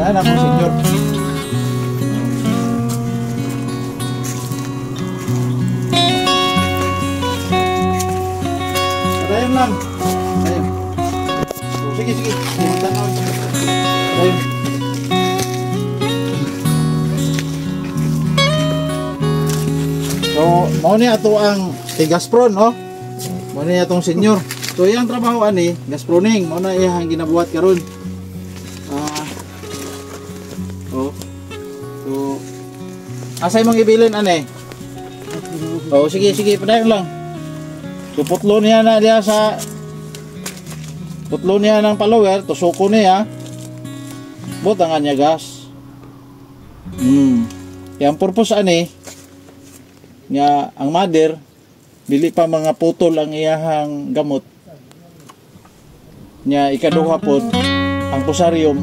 Yan akong senior. Ayun lang. Ayun. So, sige. Ayun. So, mao ni ato ang Gaspron, no? Mao ni atong senior. So, iyang trabaho ani, gasproning, mao na iyang ginabuhat karon. So, asay mong ibilin ani? Oh, sige, padayon lang. So, putlo niya na diya sa putlo niya ng follower, tusuko niya. Butangan niya gas. Yang purpose ani nga ang mother dili pa mga putol ang iyahang gamot nya ikaduha pod ang pusarium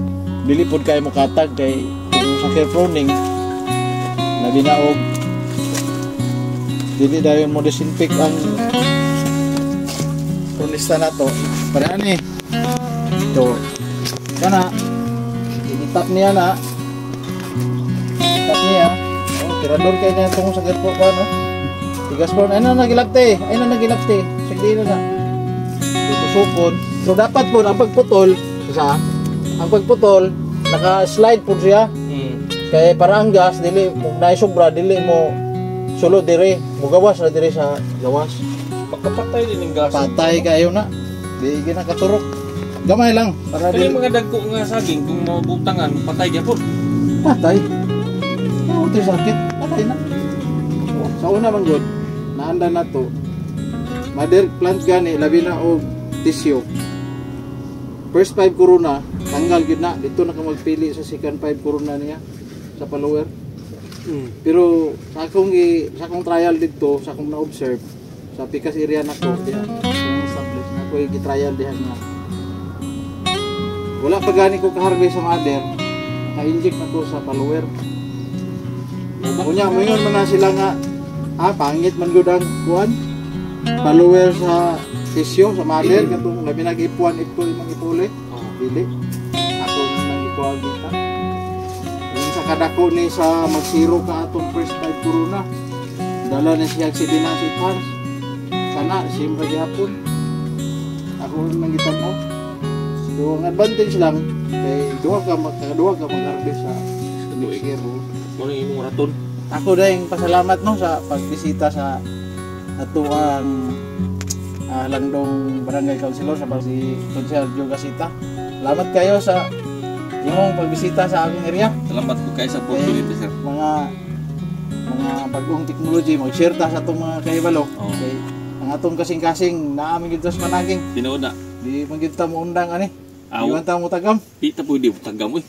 dili pod kay mukatag kay kung sa care pruning labi na og dili dayon mo disinfect ang prunista nato para ani to kana itap niya na tirador kayo na itong sakit po ka, no? Gaspron, ay na nagilapte. Sagdi na. Dito sukod. So, dapat po, ang pagputol, naka-slide po siya. Kaya para ang gas, dili, kung naisobra, dili mo sulod dire. Mugawas na dire sa gawas. Pagkapatay din yung gas. Patay kayo na. Di ginakaturok. Gamay lang. Pero yung mga dagko nga saging, kung mabutangan, patay niya po. Patay. Ito sakit, patay na. Sa una man good, naanda na to. Mother plant gani, labi na og tissue. First 5 corona, tanggal gyud na. Dito na ka magpili sa second 5 corona niya sa follower. Pero sa akong trial dito, sa akong na-observe, sa Picas area na ko, diyan, na ko i-trial diyan na. Wala pa gani ko ka-harvest sa mother, ka-inject na ko sa follower. Kunya, mayon man na sila nga, pangit man gud ang kuan, follower sa tissue, sa mother, katong labi nag-ipuan, imong ipuli, dili. Ako nang ikuha kita. Yung sa kadako ni sa magsiro ka atong first 5 corona, dala na siya si Dinasi Pars. Kana, simba gyapon. Ako nang gitanaw. So, ang advantage lang, kay duha ka mag-harvest sa Luigero. Ano yung raton? Ako dahil pasalamat no sa pagbisita sa atuang Langdong Barangay Councilor sa si Konsehal Joe Gasita. Salamat kayo sa imong pagbisita sa aming area. Salamat po kayo sa opportunity, sir. Mga bagong technology, mag-share ta sa atong mga kahibalo. Okay. Ang atong kasing-kasing naamin gid sa managing. Tinuod na. Di man gid ta mo undang ani. Di man ta mo tagam. Di ta pwede mo tagam eh.